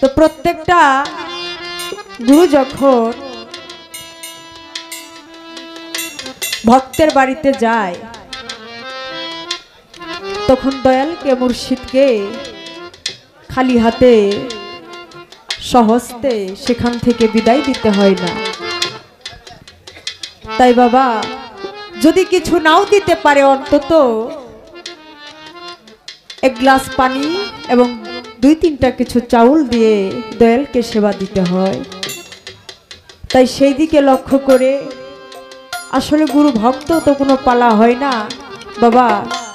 তো প্রত্যেকটা গুরু যখন ভক্তের বাড়িতে যায় তখন দয়ালকে মুর্শিদকে খালি হাতে সহস্তে সেখান থেকে বিদায় দিতে হয় না। তাই বাবা যদি কিছু নাও দিতে পারে অন্তত এক গ্লাস পানি এবং 2-3টা কিছু চাউল দিয়ে দয়ালকে সেবা দিতে হয়। তাই সেই দিকে লক্ষ্য করে আসলে গুরু ভক্ত তো কোনো পালা হয় না বাবা,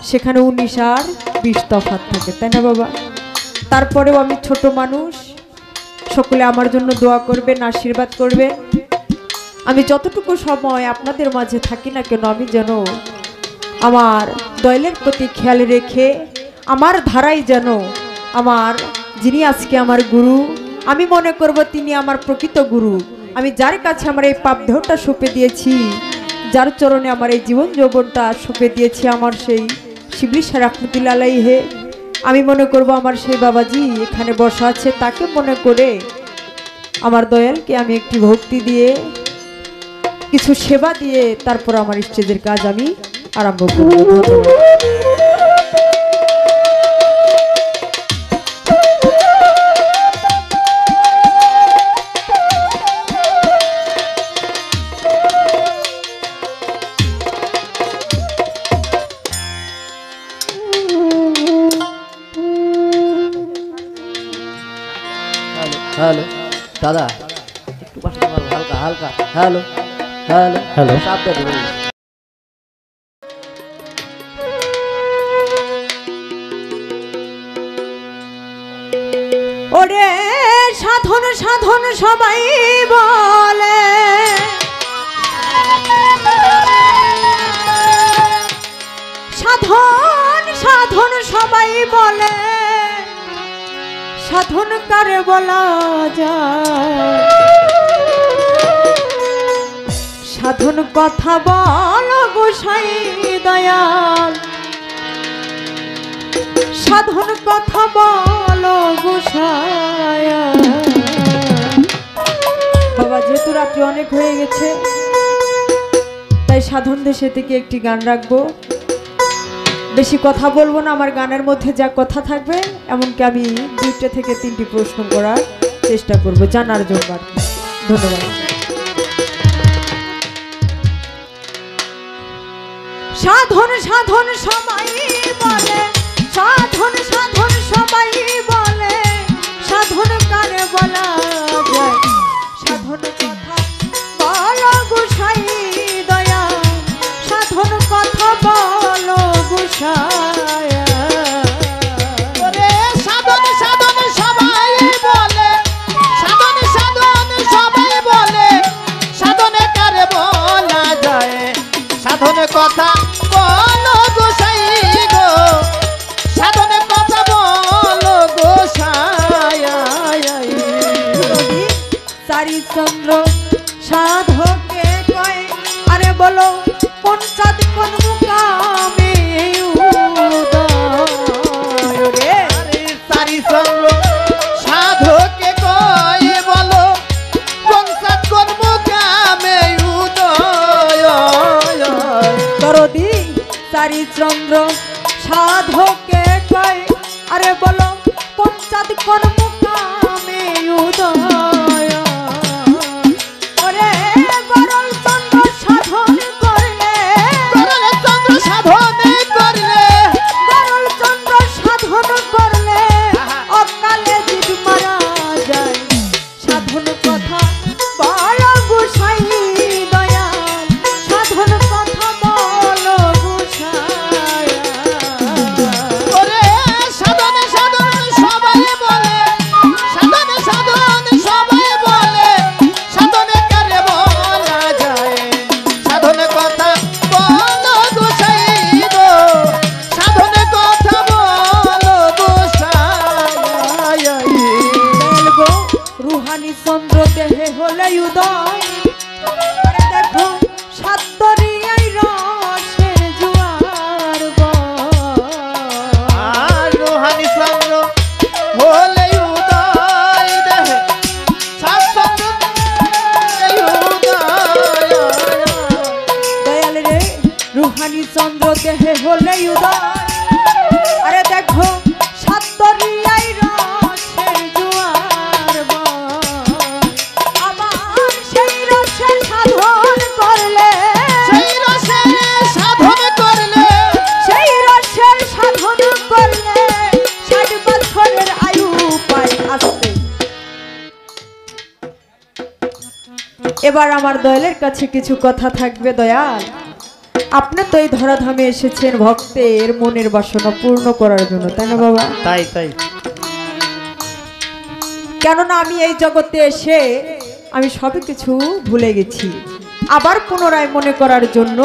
সেখানে 19 আর 20 তফাৎ থাকে, তাই না বাবা? তারপরেও আমি ছোট মানুষ, সকলে আমার জন্য দোয়া করবেন, আশীর্বাদ করবেন। আমি যতটুকু সময় আপনাদের মাঝে থাকি না কেন আমি যেন আমার দয়ালের প্রতি খেয়াল রেখে আমার ধারায় যেন আমার যিনি আজকে আমার গুরু, আমি মনে করব তিনি আমার প্রকৃত গুরু। আমি যার কাছে আমার এই পাপ দেহটা সঁপে দিয়েছি, যার চরণে আমার এই জীবন যৌবনটা সঁপে দিয়েছি, আমার সেই শিবলি শাহ রাহমাতুল্লাহ আলাইহি, আমি মনে করব আমার সেই বাবাজি এখানে বসা আছে, তাকে মনে করে আমার দয়ালকে আমি একটি ভক্তি দিয়ে কিছু সেবা দিয়ে তারপর আমার স্টেজের কাজ আমি আরম্ভ করব। हेलो दादा একটু পাশে হালকা হালকা हेलो हेलो हेलो সাবধানে বলুন। ওরে সাধন সাধন সবাই বলে, সাধন সাধন সবাই বলে, সাধন কারে বলা যায়, সাধন কথা বলো গোসাই দয়াল, সাধন কথা বলো গোসাই। বাবা যেহেতু রাত্রি অনেক হয়ে গেছে তাই সাধন দেশে থেকে একটি গান রাখবো, বেশি কথা বলবো না, আমার গানের মধ্যে যা কথা থাকবে এমনকি আমি 2টা থেকে 3টি প্রশ্ন করার চেষ্টা করব জানার জন্য। ধন্যবাদ। সাধন সাধন সবাই বলে, সাধন সাধন সবাই বলে, সাধন কারে বলা যায়, সাধন কথা বলো গোসাই দয়া, সাধন কথা বলো গোসাই। সাধন সাধন সবাই বলে, সাধন সাধন সবাই বলে, সাধনে কারে বলা যায়, সাধন কথা বলো গোসাই গো, সাধনে কথা বলো গোসাই। চারিচন্দ্র সাধকে কয়, আরে বলো কোন চাঁদ কোন মুকামে উদয় রে, চারিচন্দ্র সাধকে কয় বলো কোন চাঁদ কোন মুকামে উদয়। দরদি চারিচন্দ্র সাধকে কয়, আরে বলো কোন চাঁদ কোন মুকামে উদয়। ওরে গরল চন্দ্র সাধন করলে, গরল চন্দ্র সাধন করলে, গরল চন্দ্র সাধন করলে অকালে জিদ মারা যায়, সাধন কথা বলো গোসাই দয়াল, সাধন কথা বলো গোসাই। ওরে সাধন সাধন সবাই বলে, সাধন সাধন সবাই এবার আমার দয়ালের কাছে কিছু কথা থাকবে। দয়াল, আপনি তো এই ধরাধামে এসেছেন ভক্তের মনের বাসনা পূর্ণ করার জন্য, তাই না বাবা? তাই তাই। কেননা আমি এই জগতে এসে আমি সবই কিছু ভুলে গেছি, আবার পুনরায় মনে করার জন্য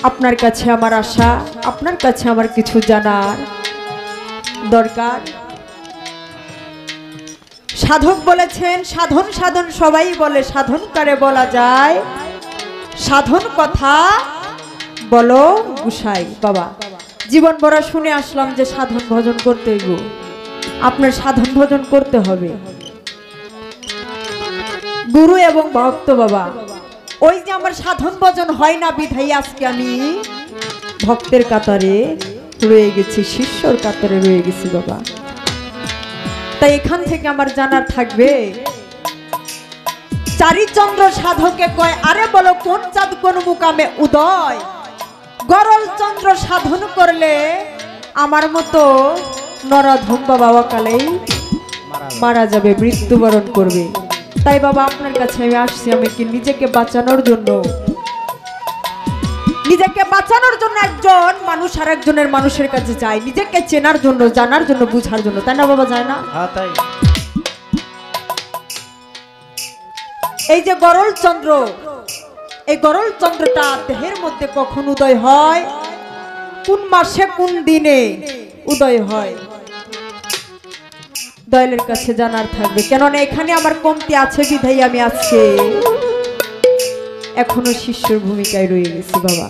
আপনার কাছে আমার আশা, আপনার কাছে আমার কিছু জানার দরকার। সাধক বলেছেন সাধন সাধন সবাই বলে, সাধন কারে বলা যায়, সাধন কথা বলো গুসাই। বাবা, জীবন ভরা শুনে আসলাম যে সাধন ভজন করতে গো, আপনার সাধন ভজন করতে হবে। গুরু এবং ভক্ত বাবা, ওই যে আমার সাধন ভজন হয় না বিধাই আজকে আমি ভক্তের কাতারে রয়ে গেছি, শিষ্যর কাতারে রয়ে গেছি বাবা। তাই এখান থেকে আমার জানার থাকবে, চারিচন্দ্র সাধকে কয় আরে বলো কোন চাঁদ কোন মুকামে উদয়, গরল চন্দ্র সাধন করলে আমার মতো নরধম বাবা কালেই মারা যাবে, মৃত্যুবরণ করবে। তাই বাবা আপনার কাছে আমি আসছি, আমি কি নিজেকে বাঁচানোর জন্য, নিজেকে বাঁচানোর জন্য একজন মানুষ আর একজনের মানুষের কাছে যায়, নিজেকে চেনার জন্য, জানার জন্য, বুঝার জন্য, তাই না বাবা? যায় না? হ্যাঁ তাই। এই যে গরল চন্দ্র, এই গরল চন্দ্রটা দেহের মধ্যে কখন উদয় হয়, কোন মাসে কোন দিনে উদয় হয়, দয়ালের কাছে জানার থাকবে। কেননা এখানে আমার কমতি আছে বিধাই আমি আজকে এখনো শিষ্যর ভূমিকায় রয়ে গেছি বাবা,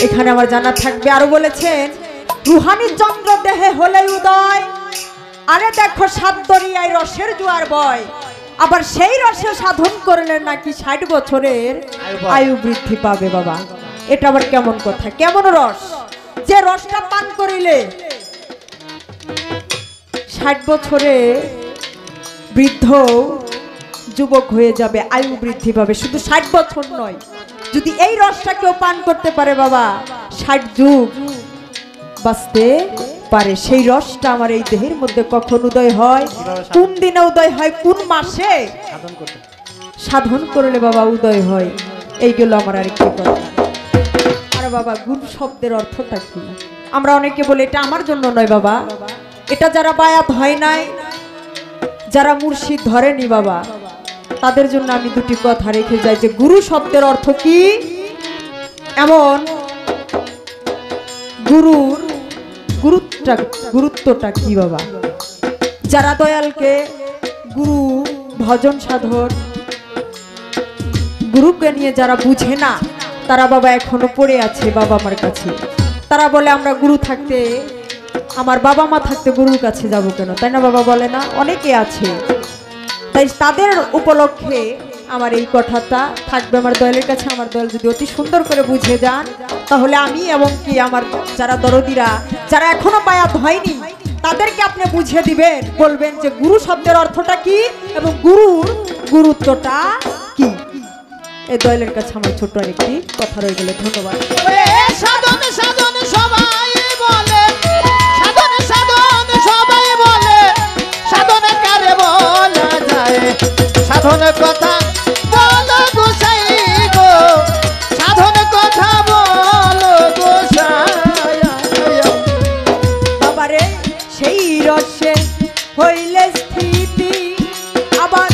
এখানে আমার জানা থাকবে। আরো বলেছেন রুহানি চন্দ্র দেহে হলে উদয়, আরে দেখো সাত দরিয়ায় রসের জোয়ার বয়, আবার সেই রসে সাধন করলে নাকি 60 বছরের আয়ু বৃদ্ধি পাবে বাবা। এটা আবার কেমন কথা, কেমন রস, যে রসটা পান করিলে 60 বছরে বৃদ্ধ যুবক হয়ে যাবে, আয়ু বৃদ্ধি পাবে। শুধু 60 বছর নয়, যদি এই রসটা কেউ পান করতে পারে বাবা 60 যুগ বাঁচতে পারে। সেই রসটা আমার এই দেহের মধ্যে কখন উদয় হয়, কোন দিনে উদয় হয়, কোন মাসে সাধন করলে বাবা উদয় হয়, এইগুলো আমার আর কি কথা। আর বাবা গুণ শব্দের অর্থটা কি? আমরা অনেকে বলি এটা আমার জন্য নয় বাবা, এটা যারা বায়াত হয় নাই, যারা মুর্শিদ ধরেনি বাবা, তাদের জন্য আমি দুটি কথা রেখে যাই যে গুরু শব্দের অর্থ কি, এমন গুরুর গুরুত্বটা কি বাবা। যারা দয়ালকে গুরু ভজন সাধন, গুরুকে নিয়ে যারা বুঝে না, তারা বাবা এখনো পড়ে আছে বাবা আমার কাছে। তারা বলে আমরা গুরু থাকতে, আমার বাবা মা থাকতে গুরুর কাছে যাব কেন, তাই না বাবা? বলে না, অনেকে আছে। তাই তাদের উপলক্ষে আমার এই কথাটা থাকবে আমার দয়ালের কাছে। আমার দয়াল যদি অতি সুন্দর করে বুঝে যান, তাহলে আমি এবং কি আমার যারা দরদিরা, যারা এখনো বায়াত হয়নি, তাদেরকে আপনি বুঝিয়ে দিবেন, বলবেন যে গুরু শব্দের অর্থটা কি এবং গুরুর গুরুত্বটা কি। এই দয়ালের কাছে আমার ছোট্ট আরেকটি কথা রয়ে গেল। ধন্যবাদ। সাধন সাধন সবাই বলে, সাধন সাধন সবাই বলে, সাধন কারে বলা যায়, সাধন কথা বলো গোসাই গো, সাধন কথা বলো গোসাই। বাবারে সেই রসে হইলে স্থিতি, আবার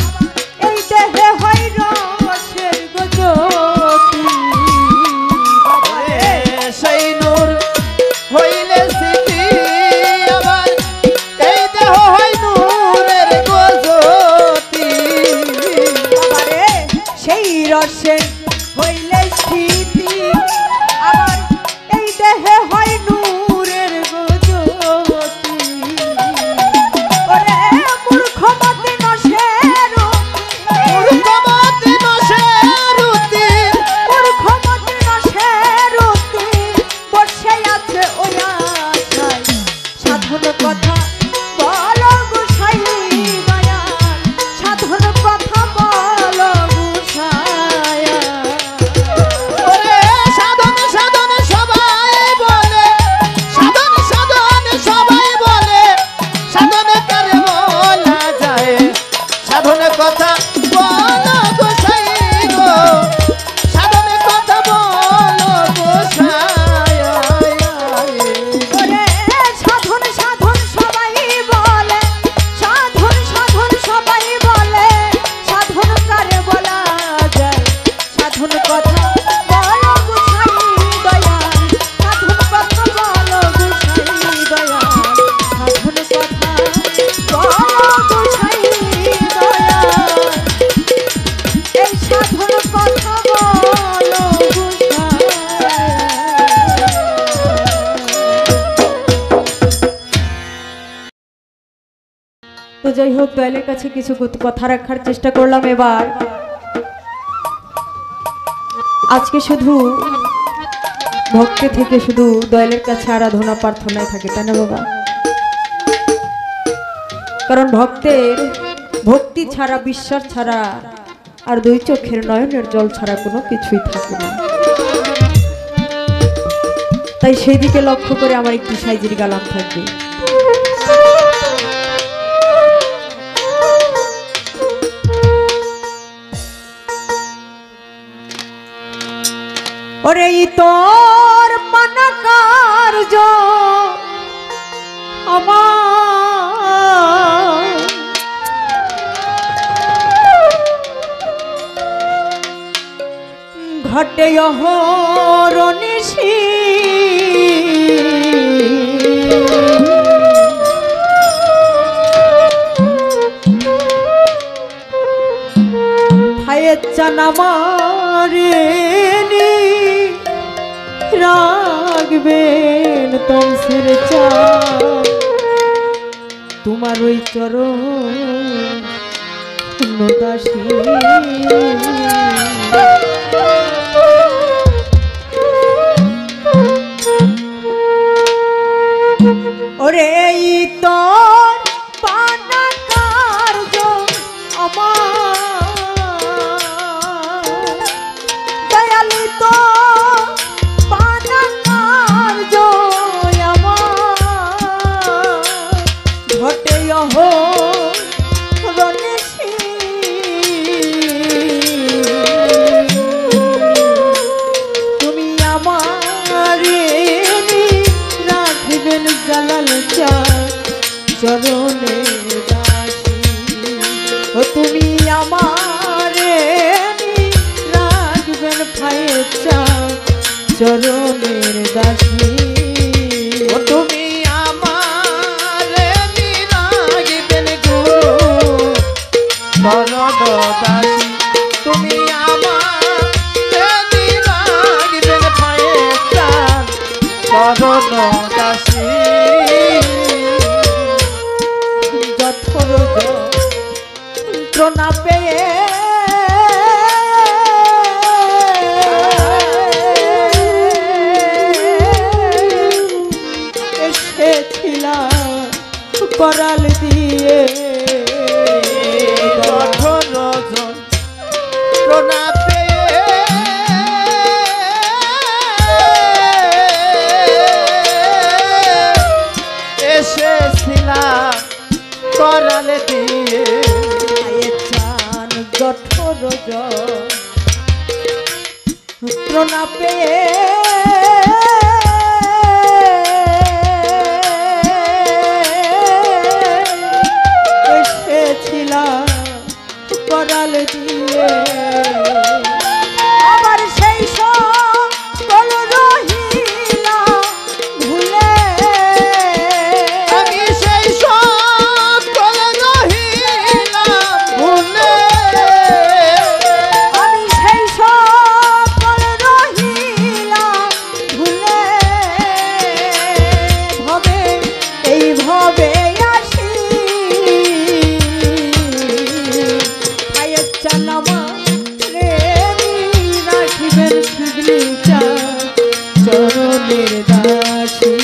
এই দেহে হয় রসের গজতি। বাবারে সেই নূর হইলে স্মৃতি, আবার এই দেহ হয় নূরের গজতি। বাবারে সেই রসে হইলে স্থিতি, আবার এই দেহে হয় নূরের গজতি। ওরে মূর্খমতি নশের মূর্খমতি নশের উতি, মূর্খমতি নশের উতি, বসে আছে ওই আশায়, সাধন কথা বলো গোসাই দয়াল, সাধন কথা বলো গোসাই। ওরে সাধন সাধন সবাই বলে, সাধন সাধন সবাই বলে, সাধন কারে বলা যায়, সাধন কথা বলো তো যাই হোক, দয়ালের কাছে কিছু কথা রাখার চেষ্টা করলাম। এবার আজকে শুধু ভক্তি থেকে শুধু দয়ালের কাছে আরাধনা প্রার্থনায় থাকে, তাই না বাবা? কারণ ভক্তের ভক্তি ছাড়া, বিশ্বাস ছাড়া আর দুই চোখের নয়নের জল ছাড়া কোনো কিছুই থাকে না। তাই সেই দিকে লক্ষ্য করে আমার একটি সাইজির গালাম থাকবে। ওরে তোর মানা কার্য আমার ঘটে অহরনিশি, ভাইয়ের চান আমারে রাখবেন তমসের চা, তোমার ওই চরণ দাসী। ওরে তোর পানা কার্য আমার দয়ালি, তো পানা কার্য আমার ঘটে অহরনিশি, তুমি আমারে রাখবেন জালাল চা চরণের দাসী। ও তুমি আমারে রাখবেন ভাইয়ের চা চরণের দাসী। ও তুমি আমারে রাখবেন গুরু চরণ দাসী, তুমি আমারে রাখবেন ভাইয়ের চান চরণ দাসী। যথর যন্ত্রণা পেয়ে এসেছিলাম করাল দিয়ে, কঠোর যন্ত্রণা পেয়ে এসেছিলাম করাল দিয়ে। চান কঠোর যন্ত্রণা পেয়ে এসেছিলাম করাল দিয়ে, আবার সেই সকল রহিলাম ভুলে, আমি সেই সকল রহিলাম ভুলে, আমি সেই সকল রহিলাম ভুলে, ভবে এই ভবে আসি ভাইয়ের চান আমারে রাখিবেন শিবলি চা চরণের দাসী।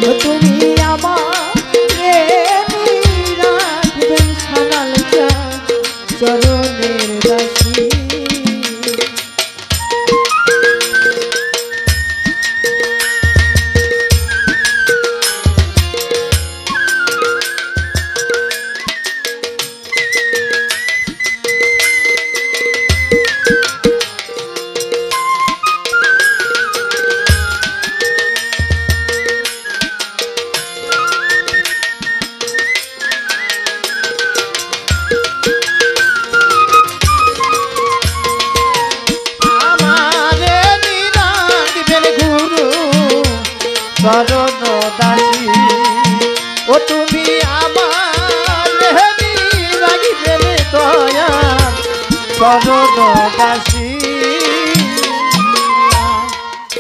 ও তুমি আমারে রাখবেন সানাল চা চরণের দাসী। চরণ দাসী। ও তুমি আমার রাখিবেন দয়া চরণ দাসী।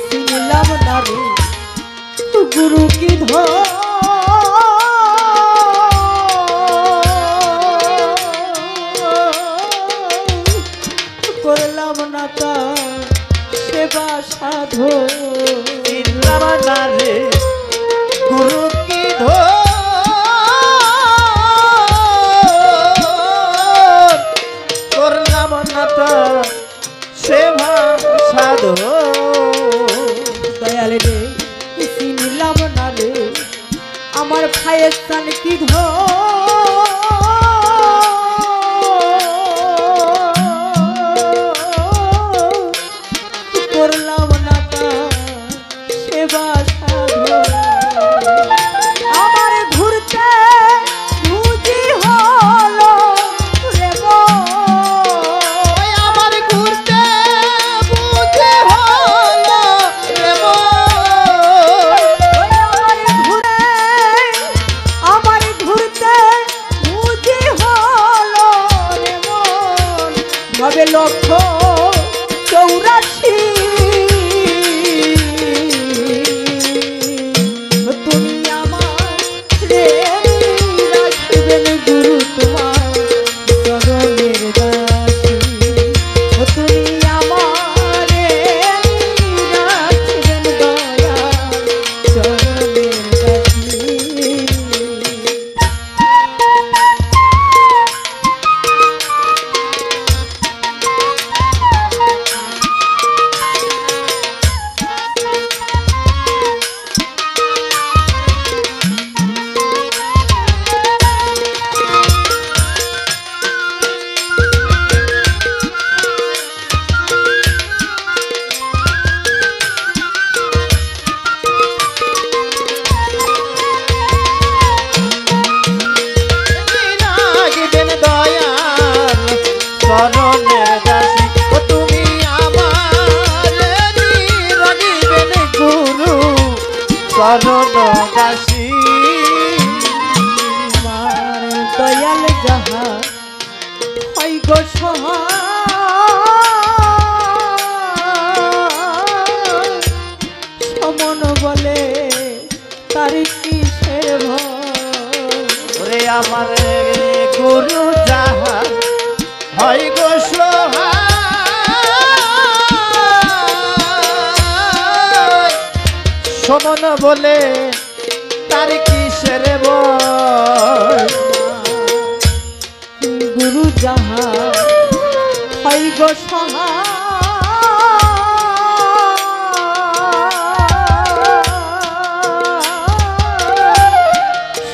শুনলাম না রে গুরু কি ধর প্রাণ কি করলাম না তা সেবা সাধন আমার ঘুরতে বুঝি হলো রে ওই আমার ঘুরতে বুঝে হলো রে আমার ঘুরতে বুঝি হলো রে মন ভাবে লক্ষ 84 তুমি আমার রে রাখবেন গুরু তোমার চরণের দাসী তুমি আমার রে রাখবেন দয়া চরণের দাসী রাখবেন দয়াল চরণের দাসী ও তুমি আমার রাখবেন গুরু চরণ দাসী আমার দয়াল যাহা হয় গো সমন বলে তার কিসের ভয় ওরে আমার গুরু যাহা হয় গো সহায় সমন বলে তার কিসের ভয় গুরু যাহা হয় গো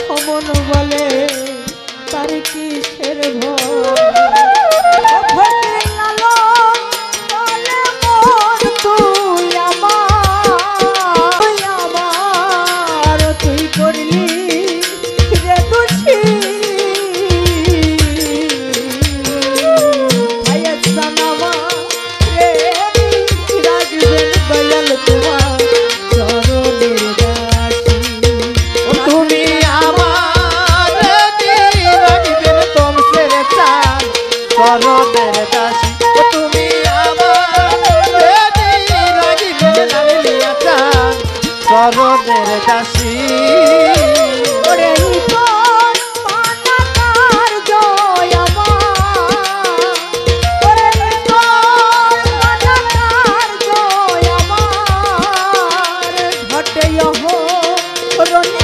সমন বলে তার কিসের ভয় তুই আমার তুই করলি রে দোষী ভাইয়াসানামা রে রাখবেন দয়াল তোমার চরণের দাসী ও তুমি আমার রাখবেন তোমসের চান চরণের দাসী ও তুমি আমার রাখবেন লালিয়া চান চরণের দাসী ওরে তোর পানাকার জয় আমার ওরে তোর পানাকার জয় আমার ঘটে রনি